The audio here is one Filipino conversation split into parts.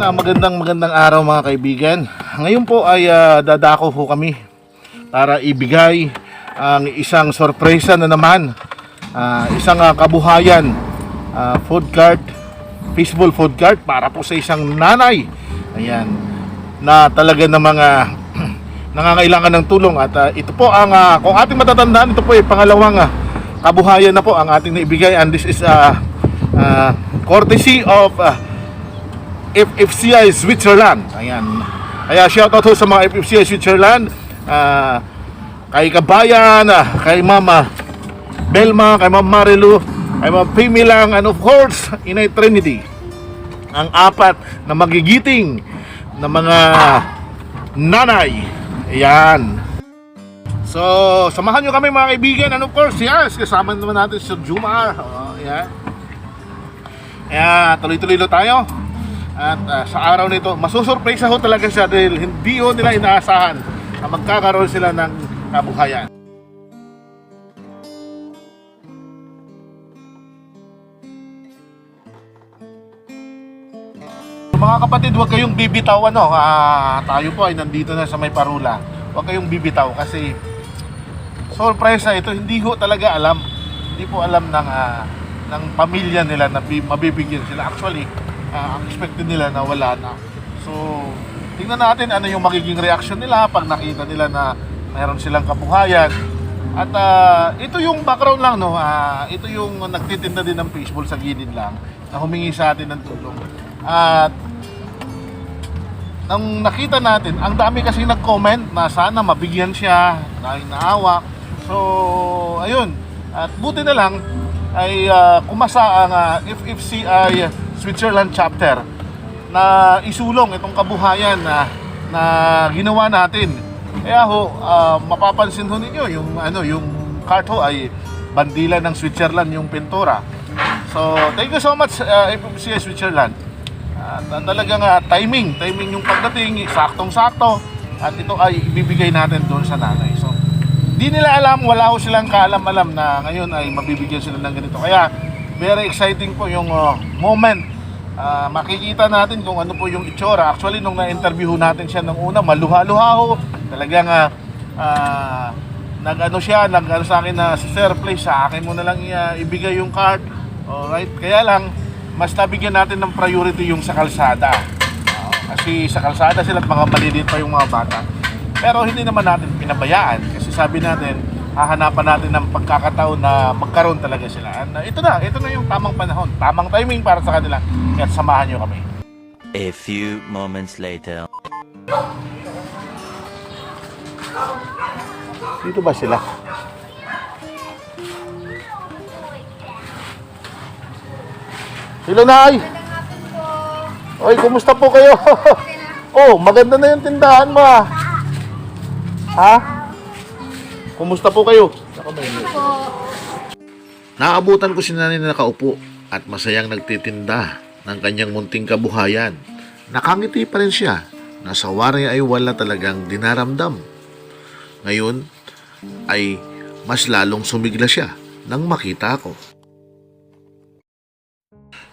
Magandang araw mga kaibigan. Ngayon po ay dadako po kami para ibigay ang isang sorpresa na naman. Isang kabuhayan food cart, fishbowl food cart para po sa isang nanay. Ayan, na talaga ng mga nangangailangan ng tulong. At ito po ang kung ating matatandaan, ito po ay pangalawang kabuhayan na po ang ating naibigay, and this is courtesy of FFCI Switzerland. Ayan. Kaya shoutout ho sa mga FFCI Switzerland, kay Kabayan, kay Mama Belma, kay Mama Marilu, kay Mama Pimilang, and of course Inay Trinity, ang apat na magigiting na mga nanay. Ayan. So samahan nyo kami mga kaibigan, and of course yes, kasama naman natin si Sir Jumar. Ayan. Kaya tuloy-tuloy tayo. At sa araw nito, masusurpresa ho talaga siya dahil hindi ho nila inaasahan na magkakaroon sila ng kabuhayan. Mga kapatid, huwag kayong bibitaw tayo po ay nandito na sa May Parula. Huwag kayong bibitaw kasi sorpresa ito, hindi ho talaga alam. Hindi po alam ng pamilya nila na mabibigyan sila. Actually, ang expected nila na wala na. So, tingnan natin ano yung magiging reaction nila pag nakita nila na mayroon silang kabuhayan. At ito yung background lang, no? Ito yung nagtitinda din ng fishbowl sa gilid lang na humingi sa atin ng tulong. At nang nakita natin, ang dami kasi nag-comment na sana mabigyan siya dahil naawa. So, ayun. At buti na lang ay kumasa ang FFCI Switzerland chapter na isulong itong kabuhayan na ginawa natin. Kaya ho, mapapansin ho ninyo yung cart ho ay bandila ng Switzerland yung pintura. So thank you so much FFCI Switzerland. Talagang timing yung pagdating, saktong-sakto, at ito ay ibibigay natin doon sa nanay. So di nila alam, wala ho silang kaalam-alam na ngayon ay mabibigyan sila ng ganito. Kaya very exciting po yung moment. Makikita natin kung ano po yung itsura. Actually, nung na-interview natin siya nung una, maluha-luha ho. Talagang nag-ano sa akin na, sir, please, sa akin mo na lang ibigay yung card. Alright? Kaya lang, mas nabigyan natin ng priority yung sa kalsada. Kasi sa kalsada sila at mga maliliit pa yung mga bata. Pero hindi naman natin pinabayaan. Kasi sabi natin, hahanapan natin ng pagkakataon na magkaroon talaga sila. And ito na yung tamang panahon, tamang timing para sa kanila. Kaya samahan nyo kami. A few moments later. Dito ba sila? Hello, Nay! Oy, kumusta po kayo? Oh, maganda na yung tindahan mo, ha? Kumusta po kayo? Naabutan ko si nanay na nakaupo at masayang nagtitinda ng kanyang munting kabuhayan. Nakangiti pa rin siya na sa wari ay wala talagang dinaramdam. Ngayon ay mas lalong sumigla siya nang makita ako.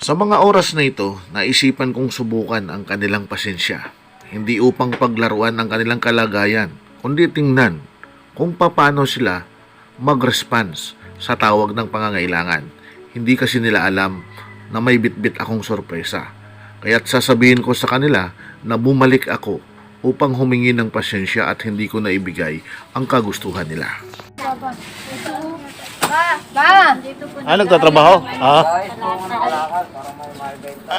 Sa mga oras na ito, naisipan kong subukan ang kanilang pasensya. Hindi upang paglaruan ang kanilang kalagayan, kundi tingnan kung paano sila mag-response sa tawag ng pangangailangan. Hindi kasi nila alam na may bitbit akong sorpresa. Kaya't sasabihin ko sa kanila na bumalik ako upang humingi ng pasensya at hindi ko naibigay ang kagustuhan nila. Nagtatrabaho?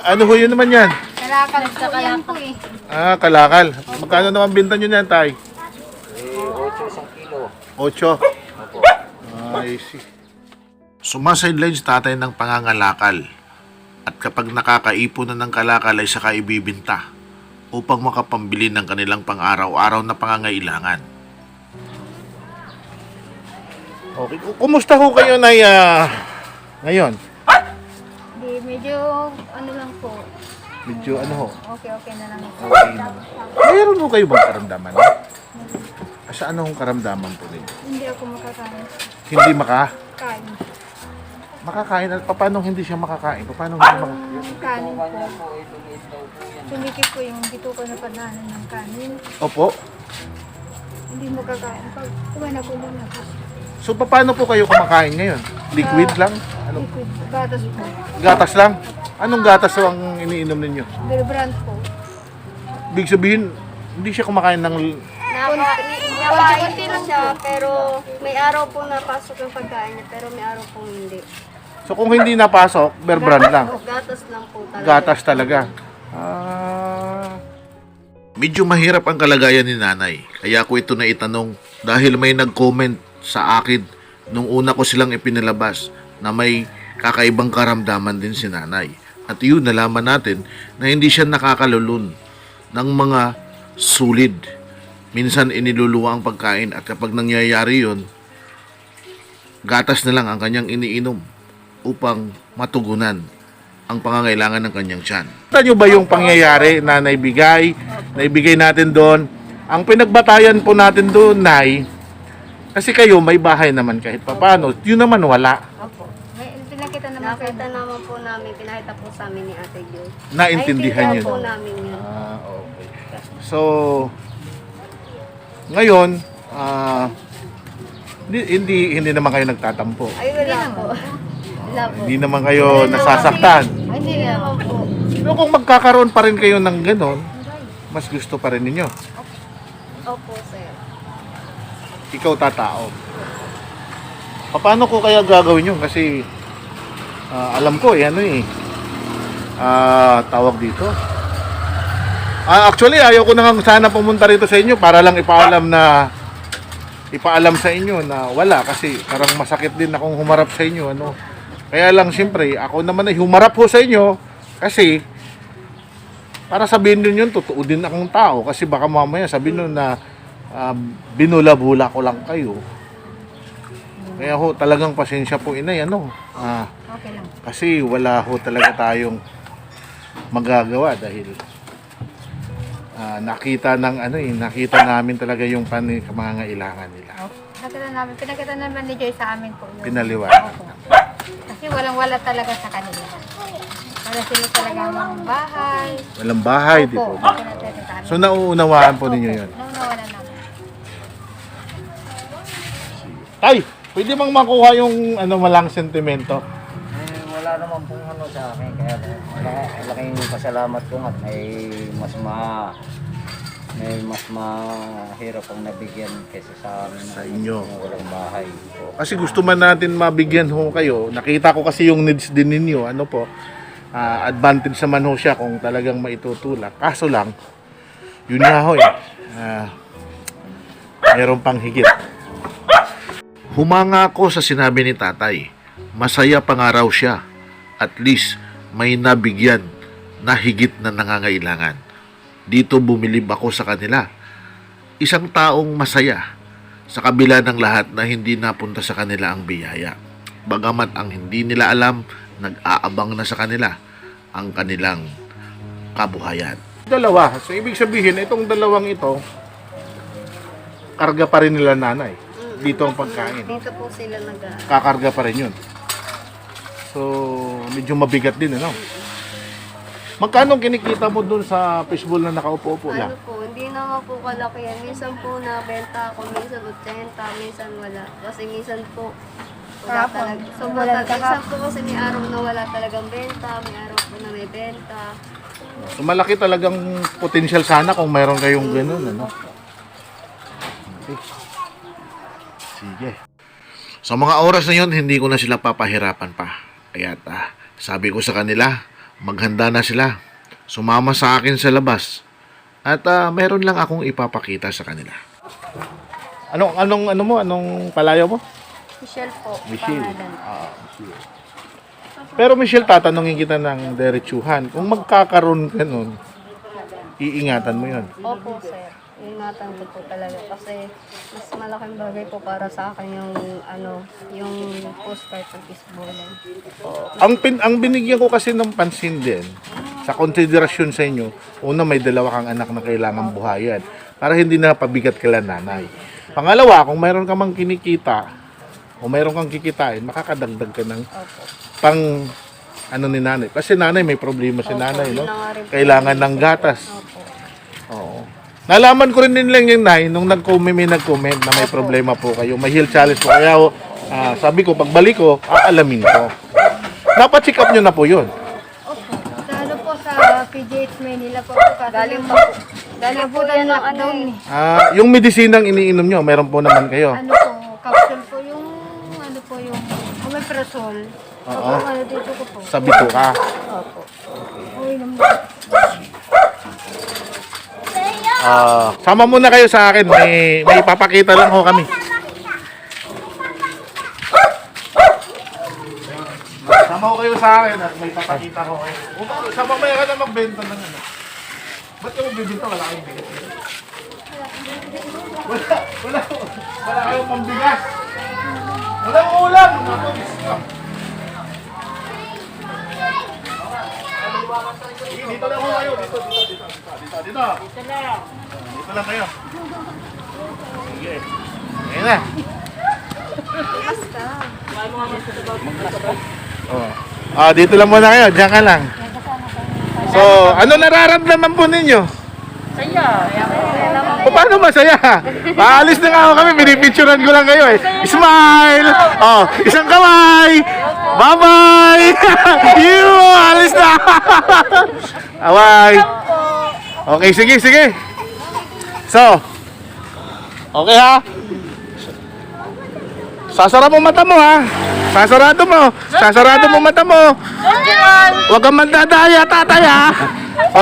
Ano ho yun naman yan? Kalakal sa kalakal eh. Kalakal. Magkano naman binta nyo yan, Tay? 8 isang kilo. 8? I see. Sumasideline si tatay ng pangangalakal. At kapag nakakaipon na ng kalakal ay saka ibibinta upang makapambili ng kanilang pang-araw-araw na pangangailangan. Okay. Kumusta ho kayo, Nay, ngayon? Di, medyo ano lang po. Medyo ano ho? Okay na lang. Okay na. Mayroon ho kayo bang karamdaman? Sa anong karamdaman po ninyo? Hindi ako makakain. Hindi maka? Kain. Makakain? At paano hindi siya makakain? Paano hindi makakain? Ang kanin po. Kanya po, lumiit daw po yan. Sumikip po yung dito ko na padanan ng kanin. Opo. Hindi makakain. Pag kumain ako muna po. So, paano po kayo kumakain ngayon? Liquid lang? Anong Liquid. Gatas po. gatas lang? Anong gatas ang iniinom ninyo? Beer brand po. Big sabihin, hindi siya kumakain ng... Nakain po siya, pero may araw po napasok yung pagkain niya, pero may araw po hindi. So, kung hindi napasok, bear brand lang. Gatas lang po talaga. Gatas talaga. Medyo mahirap ang kalagayan ni nanay. Kaya ko ito na itanong dahil may nag-comment sa akin nung una ko silang ipinalabas na may kakaibang karamdaman din si nanay. At yun, nalaman natin na hindi siya nakakalulun ng mga sulid. Minsan iniluluwa ang pagkain at kapag nangyayari yun, gatas na lang ang kanyang iniinom upang matugunan ang pangangailangan ng kanyang tiyan. Kita nyo ba yung pangyayari na naibigay natin doon? Ang pinagbatayan po natin doon, Nay, kasi kayo may bahay naman kahit papano, yun naman wala. Opo. Pinakita naman kayo. Nakita naman po namin, pinakita po sa amin ni Ate Jo. Naintindihan po yun. namin yun. Okay. So, ngayon, hindi naman kayo nagtatampo. Ay, wala po. Wala po. Hindi naman kayo nasasaktan. Ay, hindi naman po. Pero kung magkakaroon pa rin kayo ng ganon, mas gusto pa rin ninyo. Opo, sir. Ikaw tatao. Paano ko kaya gagawin yun? Kasi alam ko, tawag dito. Actually, ayaw ko na nga sana pumunta rito sa inyo para lang ipaalam sa inyo na wala kasi parang masakit din akong humarap sa inyo. Kaya lang siyempre, ako naman ay humarap ho sa inyo kasi para sabihin din yun, totoo din akong tao kasi baka mamaya sabihin nyo na binula-bula ko lang kayo. Kaya ho, talagang pasensya po inay, Okay lang. kasi wala ho talaga tayong magagawa dahil nakita namin talaga yung pangangailangan nila. Pinakita naman ni Joy sa amin po. Pinaliwanag. Opo. Kasi walang-wala talaga sa kanila. Wala sila talaga ng bahay. Walang bahay, di po. Opo. Pinakita sa amin. So nauunawaan po ninyo yun. Nawala namin. Tay, pwede bang makuha yung malang sentimento? Wala naman pong sa akin, kaya malaking pasalamat ko at may mas mahirap ang nabigyan kaysa sa amin Sa inyo. na walang bahay. Kasi gusto man natin mabigyan ho kayo. Nakita ko kasi yung needs din ninyo. Advantage naman ho siya kung talagang maitutulak. Kaso lang, yun nga ho meron pang higit. Humanga ako sa sinabi ni tatay. Masaya pa nga raw siya. At least may nabigyan na higit na nangangailangan. Dito bumilib ako sa kanila. Isang taong masaya sa kabila ng lahat na hindi napunta sa kanila ang biyaya. Bagamat ang hindi nila alam, nag-aabang na sa kanila ang kanilang kabuhayan. Dalawa. So ibig sabihin, itong dalawang ito, karga pa rin nila nanay. Dito ang pagkain. Dito po sila Kakarga pa rin yun. So, medyo mabigat din, Magkano kinikita mo dun sa fishbowl na nakaupo-upo lang? Hindi naman po kalaki yan. Minsan po nabenta ako, minsan 80, minsan wala. Kasi minsan po, wala Kahapon. talaga. So, Wala minsan po kasi may araw na wala talagang benta, may araw po na may benta. So, malaki talagang potential sana kung mayroon kayong ganun, Okay. Sige. Sa mga oras na yun, hindi ko na sila papahirapan pa. Kaya sabi ko sa kanila, maghanda na sila. Sumama sa akin sa labas. At meron lang akong ipapakita sa kanila. Anong palayo mo? Michelle po, Michelle. pangalan. Michelle. Pero Michelle, tatanungin kita ng diretsuhan. Kung magkakaroon ka nun, iingatan mo yun. Opo, sir. Ingatan ko po talaga kasi mas malaking bagay po para sa akin yung postcard ng fishbowling. Ang binigyan ko kasi ng pansin din, sa konsiderasyon sa inyo, una may dalawa kang anak na kailangan buhayan para hindi na pabigat kila nanay. Pangalawa, kung mayroon ka mang kinikita, o mayroon kang kikitain, makakadagdag ka ng Opo. pang ano ni nanay. Kasi nanay may problema si Opo, nanay, no? yun na nga rin po. Kailangan ng gatas. Opo. Oo. Nalaman ko rin din lang yung nay nung may nag-comment na may problema po kayo. May health challenge po. Kaya sabi ko, pagbalik ko, aalamin ko. Napacheck up nyo na po yun. Opo. Sa ano po sa PGH Manila po. Galing po. Galing po yan ng ano eh. Yung medisinang iniinom nyo, meron po naman kayo. Ano po, capsule po yung ano po yung omeprazole. Oo. Opo, ano dito ko po. Sa bituka. Opo. Uy, naman. Sama muna kayo sa akin. May ipapakita lang ho kami. Sama ko kayo sa akin at may papakita ko kayo. Sa mamaya ka na magbenta ng ano. Ba't ka magbibenta? Wala kayong bigas. Wala kayong pambigas. Walang ulam. Sige, dito lang ho kayo. Dito. Dito lang kayo. Sige. Ayan na. Dito lang muna kayo. Diyan ka lang. So, ano nararamdaman po ninyo? Saya naman. O, paano masaya? Paalis na nga ako kami. Pinipicturean ko lang kayo eh. Smile! Isang kamay! Bye-bye! You! Alis na! Bye! Okay, sige. So, okay ha? Sasara mo mata mo ha? Sasarado mo mata mo. Huwag kang mandadaya, tatay ha?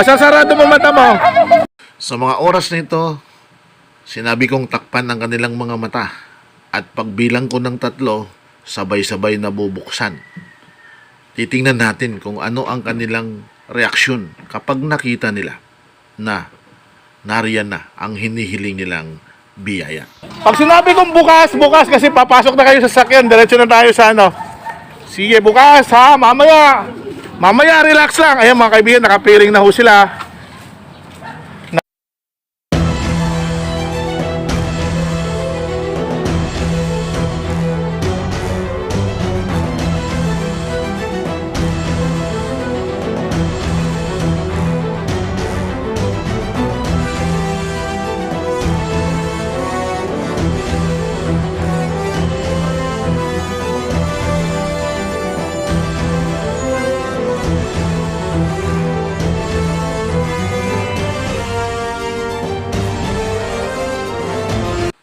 Sasarado mo mata mo. Sa mga oras na ito, sinabi kong takpan ang kanilang mga mata at pagbilang ko ng 3, sabay-sabay na bubuksan. Titingnan natin kung ano ang kanilang reaksyon kapag nakita nila na nariyan na ang hinihiling nilang biyaya. Pag sinabi kong bukas kasi papasok na kayo sa sakyan, diretso na tayo sa ano. Sige, bukas ha, mamaya relax lang. Ayan mga kaibigan, nakapiring na ho sila.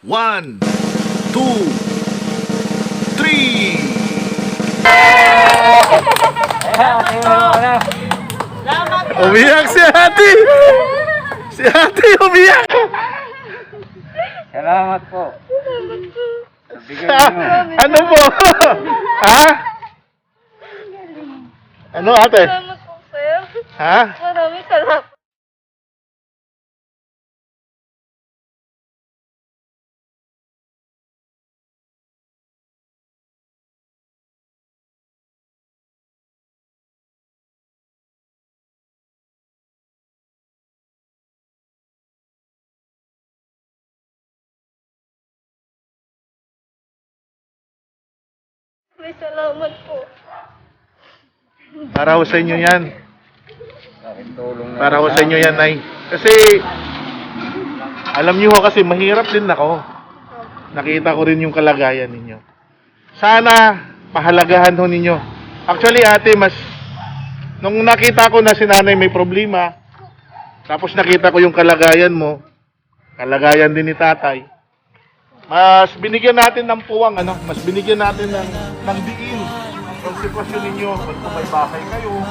One, 2, 3. Umiyak si ate! Si ate umiyak! Salamat po. Bigyan niyo. Ano po? Ha? Ano ate? Salamat po, sir. Ha? Maraming salamat. May salamat po. Para ho sa inyo yan. Aking tulong na. Para ho sa inyo yan, Nay. Kasi, alam niyo ho kasi mahirap din ako. Nakita ko rin yung kalagayan ninyo. Sana, pahalagahan ho ninyo. Actually, ate, nung nakita ko na si nanay may problema, tapos nakita ko yung kalagayan mo, kalagayan din ni tatay, mas binigyan natin ng puwang, mas binigyan natin ng diin ang sitwasyon ninyo. Kung may bahay kayo,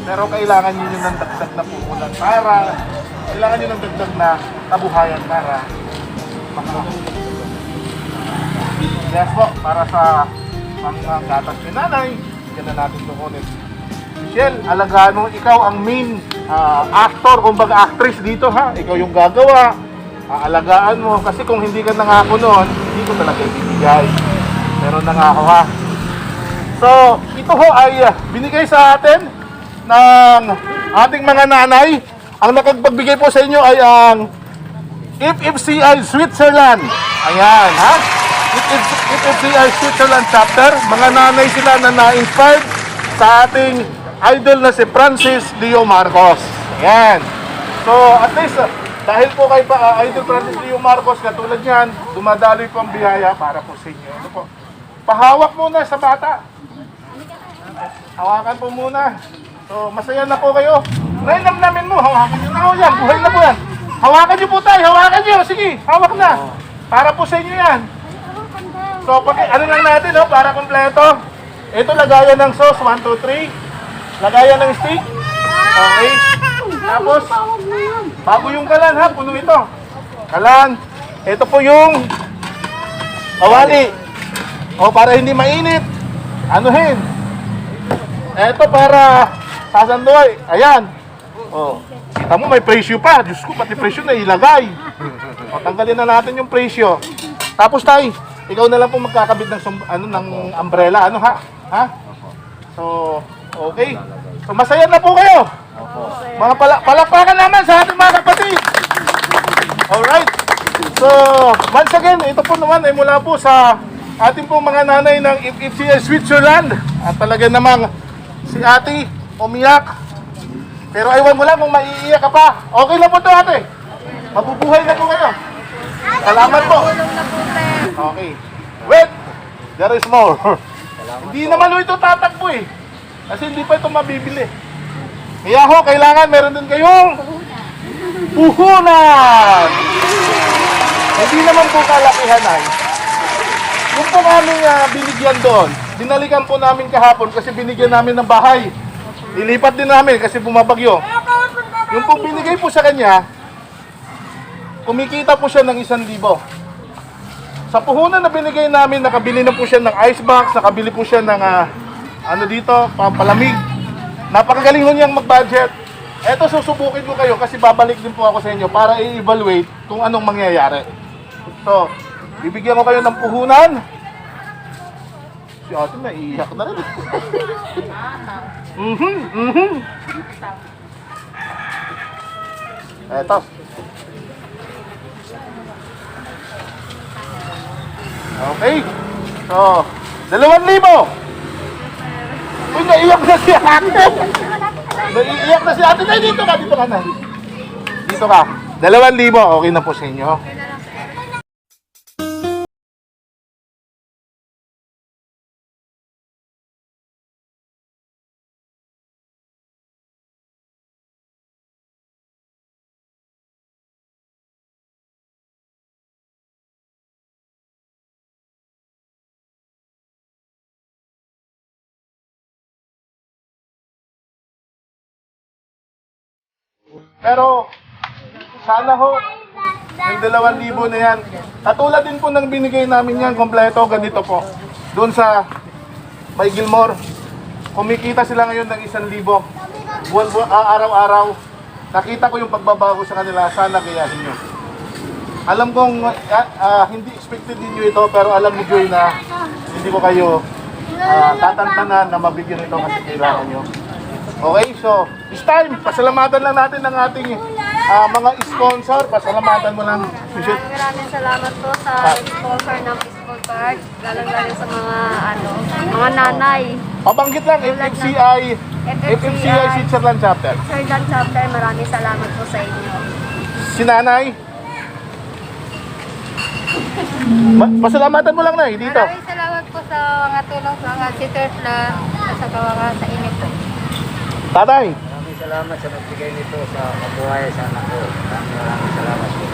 pero kailangan niyo ng dagdag na puhunan kailangan niyo ng dagdag na kabuhayan para yes po, para sa mga gatas ni nanay, yan na natin tukunin. Michelle, alagaan mo, ikaw ang main actor, kumbaga actress dito ha. Ikaw yung gagawa, aalagaan mo. Kasi kung hindi ka nangako noon, hindi ko talaga ibibigay. Pero nangako ha. So, ito ho ay binigay sa atin ng ating mga nanay. Ang nakapagbigay po sa inyo ay ang FFCI Switzerland. Ayan, ha? FFCI Switzerland chapter. Mga nanay sila na na-inspired sa ating idol na si Francis Leo Marcos. Ayan. So, at least, dahil po kay Idol Francis Leo Marcos, katulad yan, dumadaloy po ang biyaya para po sa inyo. Ito po. Pahawak muna sa bata. Hawakan po muna. So, masaya na po kayo. Namin mo, hawakan nyo na po yan. Buhay na po yan. Hawakan nyo po tayo, hawakan nyo. Sige, hawak na. Para po sa inyo yan. So, ano lang natin, no? Para kompleto. Ito, lagayan ng sauce, 1, 2, 3. Lagayan ng steak. Okay. Tapos, bago yung kalan, ha? Puno ito. Kalan. Ito po yung kawali. O, para hindi mainit. Anuhin. Ito para sasandoy. Ayan. O, kita mo may presyo pa. Diyos ko, pati presyo na ilagay. O, tanggalin na natin yung presyo. Tapos tay, ikaw na lang po magkakabit ng, ng umbrella. Ano ha? Ha? So, okay. So, masaya na po kayo. Mga palakpakan naman sa ating mga kapatid. Alright. So, once again, ito po naman ay mula po sa ating pong mga nanay ng FFCI Switzerland. At talaga namang si ate umiyak. Pero aywan mo lang kung maiiyak ka pa. Okay lang po to ate. Mabubuhay na po kayo. Salamat po. Okay. Wait! There is more. Hindi naman ho ito tatakbo eh. Kasi hindi pa ito mabibili. Kaya ho, kailangan meron din kayong puhunan. Hindi naman po kalakihan ay. Yung po aming binigyan doon, binalikan po namin kahapon kasi binigyan namin ng bahay. Ilipat din namin kasi bumabagyo. Yung pong binigay po sa kanya, kumikita po siya ng 1,000. Sa puhunan na binigay namin, nakabili na po siya ng ice box, nakabili po siya ng ano dito, pampalamig. Napakagaling ho niyang mag-budget. Eto, susubukin ko kayo kasi babalik din po ako sa inyo para i-evaluate kung anong mangyayari. So, bibigyan ko kayo ng puhunan. Si ate naiiyak na rin. Eto. Okay. So, 2,000. Uy, naiiyak na si ate. Naiiyak na si ate. Ay, dito ka na. Dito ka. 2,000. Okay na po sa inyo. Pero, sana ho, yung 2,000 na yan. Katulad din po ng binigay namin yan, kompleto, ganito po. Doon sa May Gilmore, kumikita sila ngayon ng 1,000. Araw-araw. Nakita ko yung pagbabago sa kanila, sana kayahin nyo. Alam kong hindi expected ninyo ito, pero alam ni Joy na hindi ko kayo tatantanan na mabigyan ito kasi kailangan nyo. Okay, so this time, pasalamatan lang natin ng ating mga sponsor. Pasalamatan mo lang. Maraming salamat po sa sponsor ng Peaceful Card. Galang-galang sa mga nanay. Pabanggit lang, FFCI Switzerland chapter. Switzerland chapter, maraming salamat po sa inyo. Si nanay. Pasalamatan mo lang na dito. Maraming salamat po sa mga tulong sa mga sitters na sa kawawa sa inyo po. Tatay. Maraming salamat sa nagbigay nito sa kabuhay sa anak ko. Maraming salamat po.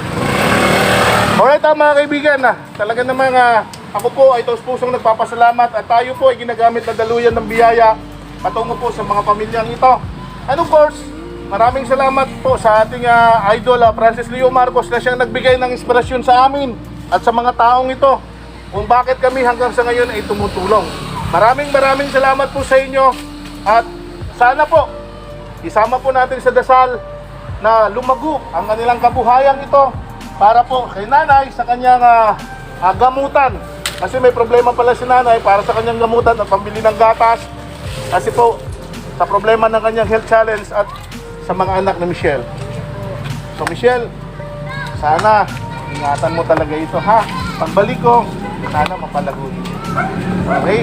Alright mga kaibigan, talaga namang ako po ay taus-pusong nagpapasalamat at tayo po ay ginagamit na daluyan ng biyaya patungo po sa mga pamilyang ito. And of course, maraming salamat po sa ating idol Francis Leo Marcos na siyang nagbigay ng inspirasyon sa amin at sa mga taong ito kung bakit kami hanggang sa ngayon ay tumutulong. Maraming salamat po sa inyo at sana po isama po natin sa dasal na lumago ang kanilang kabuhayan ito para po kay nanay sa kanyang gamutan. Kasi may problema pala si nanay para sa kanyang gamutan at pambili ng gatas. Kasi po sa problema ng kanyang health challenge at sa mga anak ni Michelle. So Michelle, sana ingatan mo talaga ito ha. Pagbalik ko, sana mapalago din. Okay?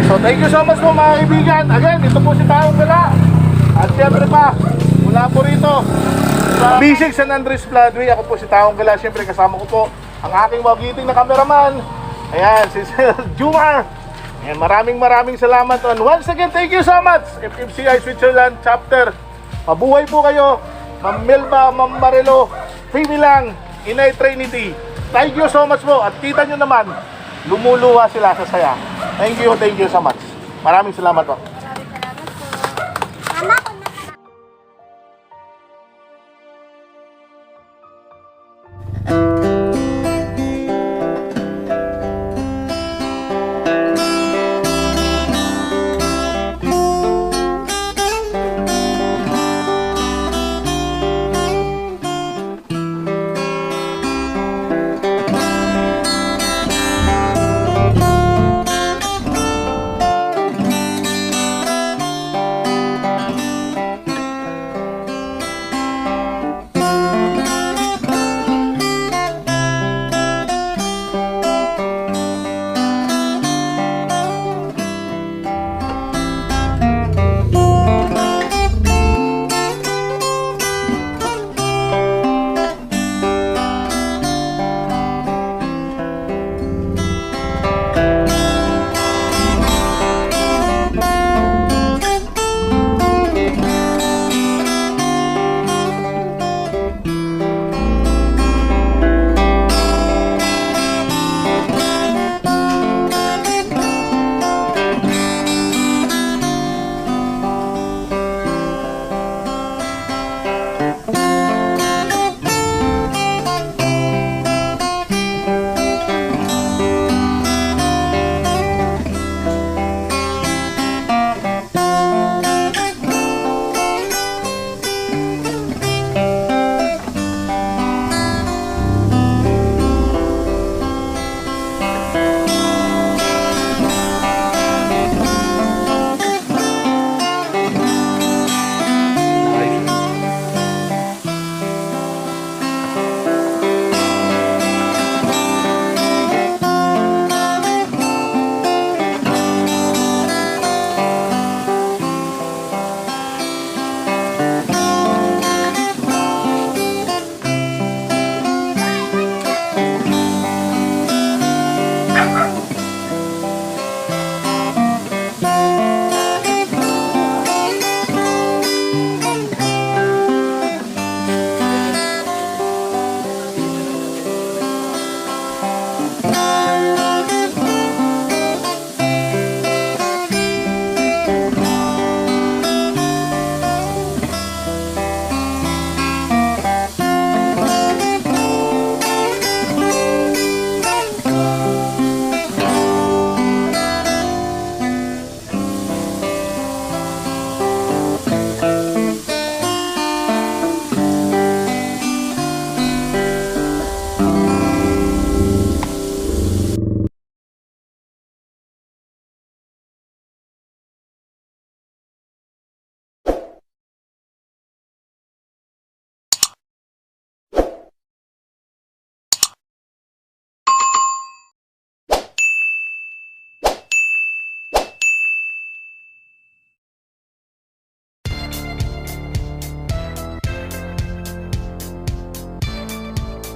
So thank you so much po mga kaibigan. Again, ito po si Taong Gala. At syempre pa, mula po rito sa Bisig San Andres Floodway, ako po si Taong Gala. Syempre kasama ko po ang aking magiting na cameraman. Ayan, si Sir Jumar. Ayan, maraming salamat. And once again, thank you so much. FFCI Switzerland Chapter. Mabuhay po kayo. Ma'am Melba, Ma'am Marelo, Fimi lang, Inay Trinity. Thank you so much po. At kita nyo naman, lumuluha sila sa saya. Thank you so much. Maraming salamat po.